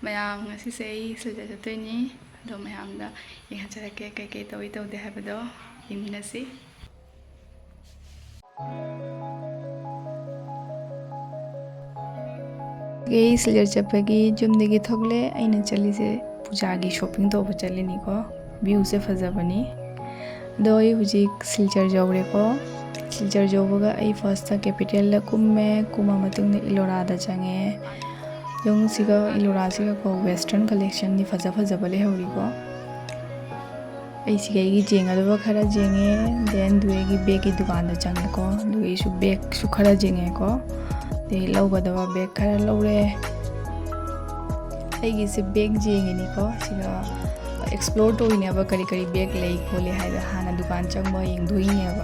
ꯃꯌꯥꯝ ꯉꯁꯤꯁꯦ ꯑꯩ ꯁꯤꯜꯆꯔ ꯆꯠꯇꯣꯏꯅꯤ ꯑꯗꯣ ꯃꯌꯥꯝꯗ ꯌꯦꯡꯍꯟꯖꯔꯛꯀꯦ ꯀꯩꯀꯩ ꯇꯧꯏ ꯇꯧꯗꯦ ꯍꯥꯏꯕꯗꯣ ꯌꯦꯡꯃꯤꯟꯅꯁꯤ ꯑꯩ ꯁꯤꯜꯆꯔ ꯆꯠꯄꯒꯤ ꯌꯨꯝꯗꯒꯤ ꯊꯣꯛꯂꯦ ꯑꯩꯅ ꯆꯠꯂꯤꯁꯦ ꯄꯨꯖꯥꯒꯤ ꯁꯣꯞꯄꯤꯡ ꯇꯧꯕ ꯆꯠꯂꯤꯅꯤꯀꯣ ꯚ꯭ꯌꯨꯁꯦ ꯐꯖꯕꯅꯤ ꯑꯗꯣ ꯑꯩ ꯍꯧꯖꯤꯛ ꯁꯤꯜꯆꯔ ꯌꯧꯔꯦꯀꯣ ꯁꯤꯜꯆꯔ ꯌꯧꯕꯒ ꯑꯩ ꯐꯥꯔꯁꯇ ꯀꯦꯄꯤꯇꯦꯜꯗ ꯀꯨꯝꯃ ꯃꯇꯨꯡꯗ ꯏꯂꯣꯔꯥꯗ ꯆꯪꯉꯦ ꯌꯨꯝꯁꯤꯒ ꯏꯂꯣꯔꯥꯁꯤꯒꯀꯣ ꯋꯦꯁꯇꯔꯟ ꯀꯂꯦꯛꯁꯟꯗꯤ ꯐꯖꯕ ꯂꯩꯍꯧꯔꯤꯀꯣ ꯑꯩ ꯁꯤꯒꯩꯒꯤ ꯖꯦꯡꯒꯗꯕ ꯈꯔ ꯖꯦꯡꯉꯦ ꯗꯦꯟ ꯗꯨꯋꯦꯒꯤ ꯕꯦꯒꯀꯤ ꯗꯨꯀꯥꯟꯗ ꯆꯪꯉꯦꯀꯣ ꯑꯗꯨꯒꯤꯁꯨ ꯕꯦꯒꯁꯨ ꯈꯔ ꯖꯦꯡꯉꯦꯀꯣ ꯑꯗꯩ ꯂꯧꯒꯗꯕ ꯕꯦꯒ ꯈꯔ ꯂꯧꯔꯦ ꯑꯩꯒꯤꯁꯦ ꯕꯦꯒ ꯖꯦꯡꯉꯤꯅꯤꯀꯣ ꯁꯤꯒ ꯑꯦꯛꯁꯄ꯭ꯂꯣꯔ ꯇꯧꯔꯤꯅꯦꯕ ꯀꯔꯤ ꯕꯦꯒ ꯂꯩ ꯈꯣꯠꯂꯦ ꯍꯥꯏꯕ ꯍꯥꯟꯅ ꯗꯨꯀꯥꯟ ꯆꯪꯕ ꯌꯦꯡꯗꯣꯏꯅꯦꯕ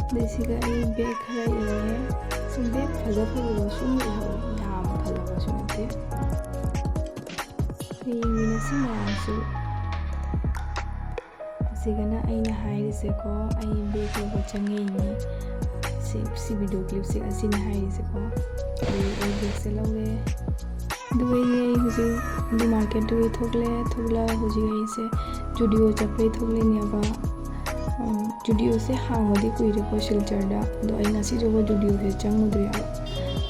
ꯑꯗꯩ ꯁꯤꯒ ꯑꯩ ꯕꯦꯒ ꯈꯔ ꯌꯦꯡꯉꯦ ꯁꯨꯝ ꯕꯦꯒ ꯐꯖꯕ ꯁꯨꯝ ꯂꯩꯍꯧꯋꯤ ꯌꯥꯝ ꯐꯖꯕꯁꯨ ꯅꯠꯇꯦ ꯌꯦꯡꯃꯤꯟꯅꯁꯤ ꯃꯌꯥꯝꯁꯨ ꯑꯁꯤꯒꯅ ꯑꯩꯅ ꯍꯥꯏꯔꯤꯁꯦꯀꯣ ꯑꯩ ꯕꯦꯒ ꯂꯧꯕ ꯆꯪꯉꯛꯏꯅꯤ ꯁꯤ ꯚꯤꯗꯤꯑꯣ ꯀ꯭ꯂꯤꯞꯁꯦ ꯑꯁꯤꯅ ꯍꯥꯏꯔꯤꯁꯦꯀꯣ ꯑꯗꯨꯒ ꯑꯩ ꯕꯦꯒꯁꯦ ꯂꯧꯔꯦ ꯑꯗꯨꯒ ꯑꯩ ꯍꯧꯖꯤꯛ ꯑꯗꯨ ꯃꯥꯔꯀꯦꯠꯇꯨꯒꯤ ꯊꯣꯛꯂꯛꯑ ꯍꯧꯖꯤꯛ ꯑꯩꯁꯦ ꯖꯨꯗꯤꯑꯣ ꯆꯠꯄꯩ ꯊꯣꯛꯂꯤꯅꯦꯕ ꯖꯨꯗꯤꯑꯣꯁꯦ ꯍꯥꯡꯕꯗꯤ ꯀꯨꯏꯔꯦꯀꯣ ꯁꯤꯜꯆꯔꯗ ꯑꯗꯣ ꯑꯩ ꯉꯁꯤꯁꯨ ꯖꯨꯗꯤꯑꯣꯁꯦ ꯆꯪꯉꯨꯗ꯭ꯔꯦꯕ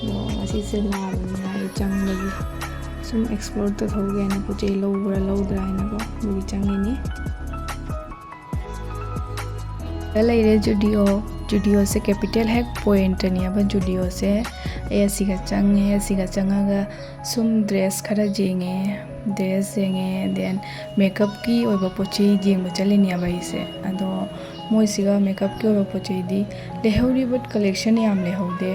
ꯑꯗꯣ ꯉꯁꯤꯁꯦ ꯂꯥꯛꯑꯕꯅꯤꯅ ꯑꯩ ꯆꯪꯕꯒꯤ ꯁꯨꯝ ꯑꯦꯛꯁꯄ꯭ꯂꯣꯔ ꯇꯧꯊꯣꯛꯒꯦꯅ ꯄꯣꯠ ꯆꯩ ꯂꯧꯕ꯭ꯔꯥ ꯂꯧꯗ꯭ꯔꯥ ꯍꯥꯏꯅꯀꯣ ꯑꯗꯨꯒꯤ ꯆꯪꯉꯤꯅꯤ ꯂꯩꯔꯦ ꯖꯨꯗꯤꯑꯣꯁꯦ ꯀꯦꯄꯤꯇꯦꯜ ꯍꯦꯛ ꯄꯣꯏꯟꯇꯅꯦꯕ ꯖꯨꯗꯤꯑꯣꯁꯦ ꯑꯩ ꯑꯁꯤꯒ ꯆꯪꯉꯦ ꯁꯨꯝ ꯗ꯭ꯔꯦꯁ ꯈꯔ ꯌꯦꯡꯉꯦ ꯗꯦꯟ ꯃꯦꯀꯞꯀꯤ ꯑꯣꯏꯕ ꯄꯣꯠ ꯆꯩ ꯌꯦꯡꯕ ꯆꯠꯂꯤꯅꯦꯕ ꯑꯩꯁꯦ ꯑꯗꯣ ꯃꯣꯏꯁꯤꯒ ꯃꯦꯀꯞꯀꯤ ꯑꯣꯏꯕ ꯄꯣꯠ ꯆꯩꯗꯤ ꯂꯩꯍꯧꯔꯤꯕ ꯀꯂꯦꯛꯁꯟ ꯌꯥꯝ ꯂꯩꯍꯧꯗꯦ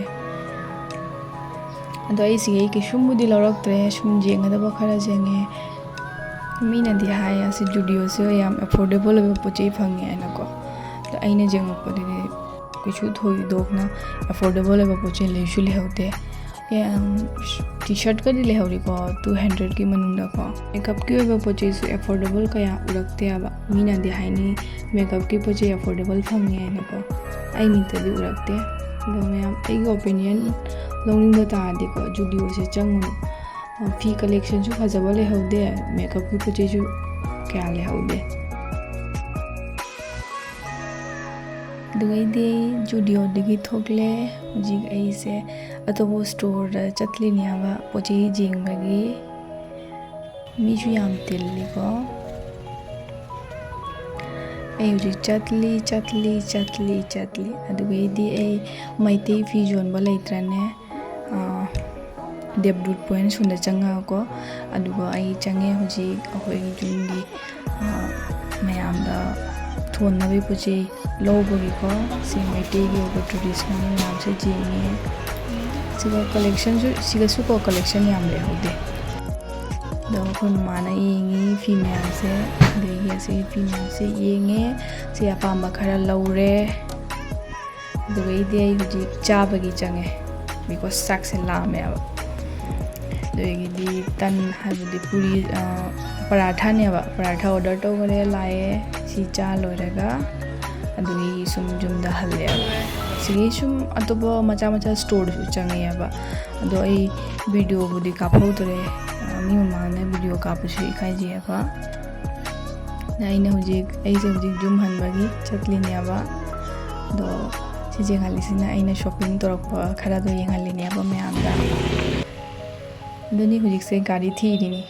ꯑꯗꯣ ꯑꯩ ꯁꯤꯒꯩ ꯀꯩꯁꯨꯝꯕꯨꯗꯤ ꯂꯧꯔꯛꯇ꯭ꯔꯦ ꯁꯨꯝ ꯌꯦꯡꯒꯗꯕ ꯈꯔ ꯌꯦꯡꯉꯦ ꯃꯤꯅꯗꯤ ꯍꯥꯏ ꯑꯁꯤ ꯖꯨꯗꯤꯑꯣꯁꯦ ꯌꯥꯝ ꯑꯦꯐꯣꯔꯗꯦꯕꯜ ꯑꯣꯏꯕ ꯄꯣꯠ ꯆꯩ ꯐꯪꯉꯦ ꯍꯥꯏꯅꯀꯣ ꯑꯗꯣ ꯑꯩꯅ ꯌꯦꯡꯉꯛꯄꯗꯗꯤ ꯀꯩꯁꯨ ꯊꯣꯏꯗꯣꯛꯅ ꯑꯦꯐꯣꯔꯗꯦꯕꯜ ꯑꯣꯏꯕ ꯄꯣꯠ ꯆꯩ ꯂꯩꯁꯨ ꯂꯩꯍꯧꯗꯦ ꯇꯤ ꯁꯔꯠꯀꯗꯤ ꯂꯩꯍꯧꯔꯤꯀꯣ 200ꯒꯤ ꯃꯅꯨꯡꯗꯀꯣ ꯃꯦꯀꯞꯀꯤ ꯑꯣꯏꯕ ꯄꯣꯠ ꯆꯩꯁꯨ ꯑꯦꯐꯣꯔꯗꯦꯕꯜ ꯀꯌꯥ ꯎꯔꯛꯇꯦꯕ ꯃꯤꯅꯗꯤ ꯍꯥꯏꯅꯩ ꯃꯦꯀꯞꯀꯤ ꯄꯣꯠ ꯆꯩ ꯑꯦꯐꯣꯔꯗꯦꯕꯜ ꯐꯪꯉꯦ ꯍꯥꯏꯅꯀꯣ ꯑꯩ ꯃꯤꯠꯇꯗꯤ ꯎꯔꯛꯇꯦ ꯑꯗꯣ ꯃꯌꯥꯝ ꯑꯩꯒꯤ ꯑꯣꯄꯤꯅꯤꯌꯟ ꯂꯧꯅꯤꯡꯕ ꯇꯥꯔꯗꯤꯀꯣ ꯖꯨꯗꯤꯑꯣꯁꯦ ꯆꯪꯉꯨꯅꯨ ꯐꯤ ꯀꯂꯦꯛꯁꯟꯁꯨ ꯐꯖꯕ ꯂꯩꯍꯧꯗꯦ ꯃꯦꯀꯞꯀꯤ ꯄꯣꯠ ꯆꯩꯁꯨ ꯀꯌꯥ ꯂꯩꯍꯧꯗꯦ ꯑꯗꯨꯒꯩꯗꯤ ꯖꯨꯗꯤꯑꯣꯗꯒꯤ ꯊꯣꯛꯂꯦ ꯍꯧꯖꯤꯛ ꯑꯩꯁꯦ ꯑꯇꯣꯞꯄ ꯁ꯭ꯇꯣꯔꯗ ꯆꯠꯂꯤꯅꯦꯕ ꯄꯣꯠ ꯆꯩ ꯌꯦꯡꯕꯒꯤ ꯃꯤꯁꯨ ꯌꯥꯝ ꯇꯤꯜꯂꯤꯀꯣ ꯑꯩ ꯍꯧꯖꯤꯛ ꯆꯠꯂꯤ ꯑꯗꯨꯒꯩꯗꯤ ꯑꯩ ꯃꯩꯇꯩ ꯐꯤ ꯌꯣꯟꯕ ꯂꯩꯇ꯭ꯔꯅꯦ ꯗꯦꯕꯗꯨꯠ ꯄꯣꯏꯟ ꯁꯣꯝꯗ ꯆꯪꯉꯒꯀꯣ ꯑꯗꯨꯒ ꯑꯩ ꯆꯪꯉꯦ ꯍꯧꯖꯤꯛ ꯑꯩꯈꯣꯏꯒꯤ ꯌꯨꯝꯒꯤ ꯃꯌꯥꯝꯗ ꯊꯣꯟꯅꯕꯒꯤ ꯄꯣꯠ ꯆꯩ ꯂꯧꯕꯒꯤꯀꯣ ꯁꯤ ꯃꯩꯇꯩꯒꯤ ꯑꯣꯏꯕ ꯇ꯭ꯔꯦꯗꯤꯁꯅꯦꯜ ꯃꯌꯥꯝꯁꯦ ꯌꯦꯡꯉꯦ ꯁꯤꯒꯁꯨ ꯀꯂꯦꯛꯁꯟ ꯌꯥꯝ ꯂꯩꯍꯧꯗꯦ ꯑꯗꯣ ꯑꯩꯈꯣꯏ ꯃꯃꯥꯅ ꯌꯦꯡꯉꯤ ꯐꯤ ꯃꯌꯥꯝꯁꯦ ꯑꯗꯒꯤ ꯑꯁꯤꯒꯤ ꯐꯤ ꯃꯌꯥꯝꯁꯦ ꯌꯦꯡꯉꯦ ꯁꯤ ꯑꯄꯥꯝꯕ ꯈꯔ ꯂꯧꯔꯦ ꯑꯗꯨꯒꯩꯗꯤ ꯑꯩ ꯍꯧꯖꯤꯛ ꯆꯥꯕꯒꯤ ꯆꯪꯉꯦ ꯕꯤꯀꯣꯁ ꯆꯥꯛꯁꯦ ꯂꯥꯝꯃꯦꯕ ꯑꯗꯨꯗꯒꯤꯗꯤ ꯇꯟ ꯍꯥꯏꯕꯗꯤ ꯄꯨꯔꯤ ꯄꯔꯥꯊꯥꯅꯦꯕ ꯄꯔꯥꯊꯥ ꯑꯣꯔꯗꯔ ꯇꯧꯈꯔꯦ ꯂꯥꯛꯑꯦ ꯁꯤ ꯆꯥ ꯂꯣꯏꯔꯒ ꯑꯗꯨꯒꯤ ꯁꯨꯝ ꯌꯨꯝꯗ ꯍꯜꯂꯦꯕ ꯁꯤꯒꯤ ꯁꯨꯝ ꯑꯇꯣꯞꯄ ꯃꯆꯥ ꯁ꯭ꯇꯣꯔꯗꯁꯨ ꯆꯪꯉꯦꯕ ꯑꯗꯣ ꯑꯩ ꯚꯤꯗꯤꯑꯣꯕꯨꯗꯤ ꯀꯥꯞꯍꯧꯗ꯭ꯔꯦ ꯃꯤ ꯃꯃꯥꯡꯗ ꯚꯤꯗꯤꯑꯣ ꯀꯥꯞꯄꯁꯨ ꯏꯀꯥꯏꯖꯩꯑꯕ ꯑꯩꯁꯦ ꯍꯧꯖꯤꯛ ꯌꯨꯝ ꯍꯟꯕꯒꯤ ꯆꯠꯂꯤꯅꯦꯕ ꯑꯗꯣ ꯁꯤ ꯌꯦꯡꯍꯜꯂꯤꯁꯤꯅ ꯑꯩꯅ ꯁꯣꯞꯄꯤꯡ ꯇꯧꯔꯛꯄ ꯈꯔꯗꯣ ꯌꯦꯡꯍꯜꯂꯤꯅꯦꯕ ꯃꯌꯥꯝꯗ ꯑꯗꯨꯅꯤ ꯍꯧꯖꯤꯛꯁꯦ ꯒꯥꯔꯤ ꯊꯤꯔꯤꯅꯤ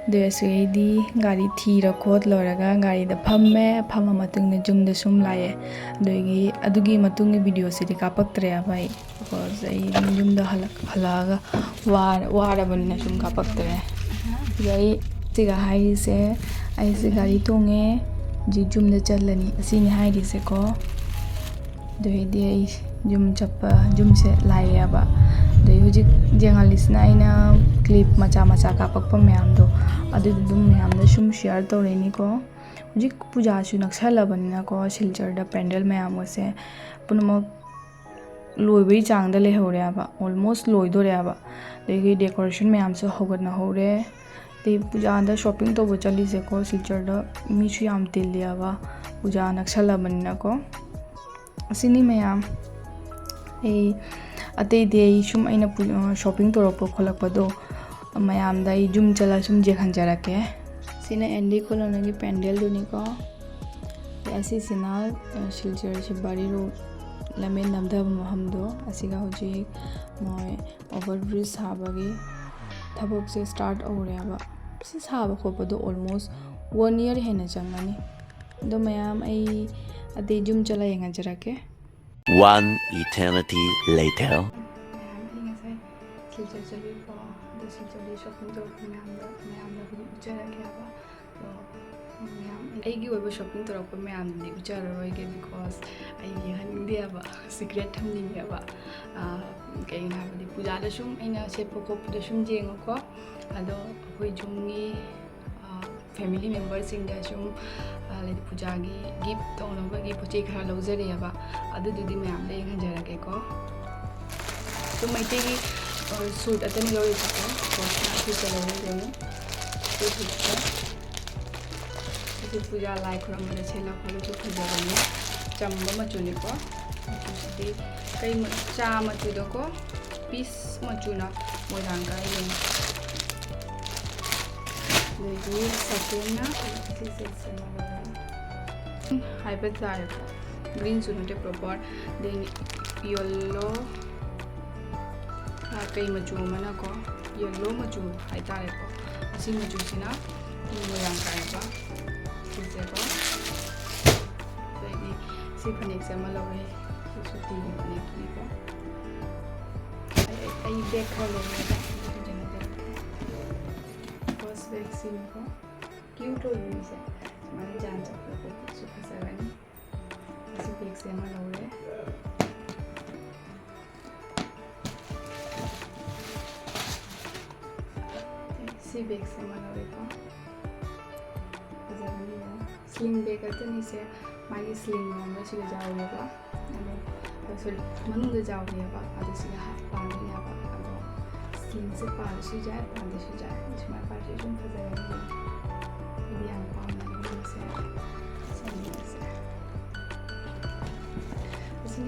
ꯑꯗꯨꯁꯨ ꯑꯩꯗꯤ ꯒꯥꯔꯤ ꯊꯤꯔ ꯈꯣꯠ ꯂꯣꯏꯔꯒ ꯒꯥꯔꯤꯗ ꯐꯝꯃ ꯃꯇꯨꯡꯗ ꯌꯨꯝꯗ ꯁꯨꯝ ꯂꯥꯛꯑꯦ ꯑꯗꯨꯒꯤ ꯃꯇꯨꯡꯒꯤ ꯚꯤꯗꯤꯑꯣꯁꯤꯗꯤ ꯀꯥꯞꯄꯛꯇ꯭ꯔꯦꯕ ꯑꯩ ꯕꯤꯀꯣꯁ ꯑꯩ ꯌꯨꯝꯗ ꯍꯜꯂꯛꯑꯒ ꯋꯥꯔꯕꯅꯤꯅ ꯁꯨꯝ ꯀꯥꯞꯄꯛꯇ꯭ꯔꯦ ꯑꯗꯣ ꯑꯩ ꯁꯤꯒ ꯍꯥꯏꯔꯤꯁꯦ ꯑꯩꯁꯦ ꯒꯥꯔꯤ ꯇꯣꯡꯉꯦ ꯍꯧꯖꯤꯛ ꯌꯨꯝꯗ ꯆꯠꯂꯅꯤ ꯑꯁꯤꯅꯤ ꯍꯥꯏꯔꯤꯁꯦꯀꯣ ꯑꯗꯨꯗꯩꯗꯤ ꯑꯩ ꯌꯨꯝꯁꯦ ꯂꯥꯛꯑꯦꯕ ꯑꯗꯩ ꯍꯧꯖꯤꯛ ꯌꯦꯡꯍꯜꯂꯤꯁꯤꯅ ꯑꯩꯅ ꯀ꯭ꯂꯤꯞ ꯃꯆꯥ ꯀꯥꯞꯄꯛꯄ ꯃꯌꯥꯝꯗꯣ ꯑꯗꯨꯗꯣ ꯑꯗꯨꯝ ꯃꯌꯥꯝꯗ ꯁꯨꯝ ꯁꯤꯌꯔ ꯇꯧꯔꯛꯏꯅꯤꯀꯣ ꯍꯧꯖꯤꯛ ꯄꯨꯖꯥꯁꯨ ꯅꯛꯁꯜꯂꯕꯅꯤꯅꯀꯣ ꯁꯤꯜꯆꯔꯗ ꯄꯦꯟꯗꯦꯜ ꯃꯌꯥꯝꯒꯁꯦ ꯄꯨꯝꯅꯃꯛ ꯂꯣꯏꯕꯒꯤ ꯆꯥꯡꯗ ꯂꯩꯍꯧꯔꯦꯕ ꯑꯣꯜꯃꯣꯁ ꯂꯣꯏꯗꯣꯔꯦꯕ ꯑꯗꯒꯤ ꯗꯦꯀꯣꯔꯦꯁꯟ ꯃꯌꯥꯝꯁꯨ ꯍꯧꯒꯠꯅꯍꯧꯔꯦ ꯑꯗꯩ ꯄꯨꯖꯥꯗ ꯁꯣꯞꯄꯤꯡ ꯇꯧꯕ ꯆꯠꯂꯤꯁꯦꯀꯣ ꯁꯤꯜꯆꯔꯗ ꯃꯤꯁꯨ ꯌꯥꯝ ꯇꯤꯜꯂꯦꯕ ꯄꯨꯖꯥ ꯅꯛꯁꯜꯂꯕꯅꯤꯅꯀꯣ ꯑꯁꯤꯅꯤ ꯃꯌꯥꯝ ꯑꯩ अतई सूम शॉपिंग तौरप खोलपदो मैम जूम चला सूम जेखंजरके सिना एंडी कोलोना की पेंडल दुनिको असीसिना सिलचर से बारी रो लमेन नमदब महमदो असिगा होजिक मोय ओवरब्रिज साबगी थबक से स्टार्ट औरेबा से साब खोपदो ऑलमोस्ट 1 ईयर हेना चंगनी दो मैम अदे जूम चला यंगजरके 1 eternity later. सिलचर चली को द सिलचर शॉपिंग तौर मैम उचरके मैम शॉपिंग तौर मैम उचरगे बिकॉज हंगेब सीक्रेट थमनीब कहीं पूजा सूम सेप खोप सूम जेंगको अदो जूमी फैमिली मेम्बर सूम पूजा की गिफ्ट तौनबी पोचे खरा लौजरेब अदुदुदी मैम यंगजरगेको तो मैटे की सूट अतनी लौरीको लौरें पूजा लाई खुरम सेलपू फजबने चंब मचुनीको कई चा मचुदको पीस मचुना मोजांग सकें ग्रीन सुनते प्रॉपर देन येलो कई मचू को येलो मचू हाइतारेको असी मचूसीना मोजांग कायबा सिजेको सी फनेक से लौरे सूती फनेको बैग खा लौरेगा फर्स्ट बैग सीको क्यूट हो से हमारे जान चप्पल फसगनी बैग से लौरे सी बैग से लौरेको स्लिंग बैग अतनीसे मागी स्लिंग में से जाऊँगा मनुंग जाऊँगा पानेब स्लिंग से पालू जाए पादू जाए सूम पार्टी सूम फजगनी से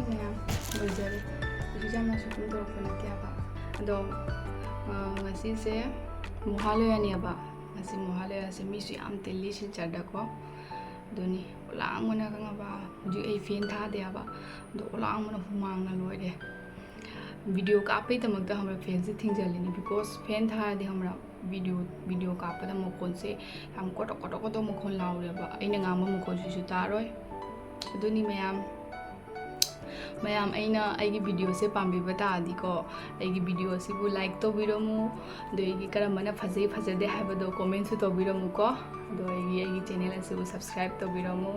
मैम लोजरे जहाँ शॉपिंग तौर नत्याब से महालयानेब महालया से मीसु याम तिल्ली सिलचरदको दुनी ओलांगना खंगबा हुजी फेन थादेब ओलांगना हुमांगना लोरे वीडियो कापई तमक हमरा फैन से थिंजलिनी बिकॉज फैन थादे हमरा वीडियो कापद मखोन से हम कोटो कोटो कोटो मखोन लाउरेब अइना गांगबा मखोन सुसु तारोय दुनी मैम अगी वीडियो से पाबीब तादीको अगी वीडियो से लाइक तौरमु करमना फजे फजदे है कमेंट तौरमुको अगी चैनल से सब्सक्राइब तौरमु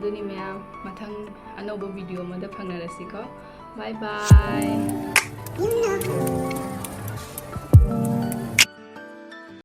दुनी मैम मथंग अनौब वीडियो फंगरसीको बाय बाय।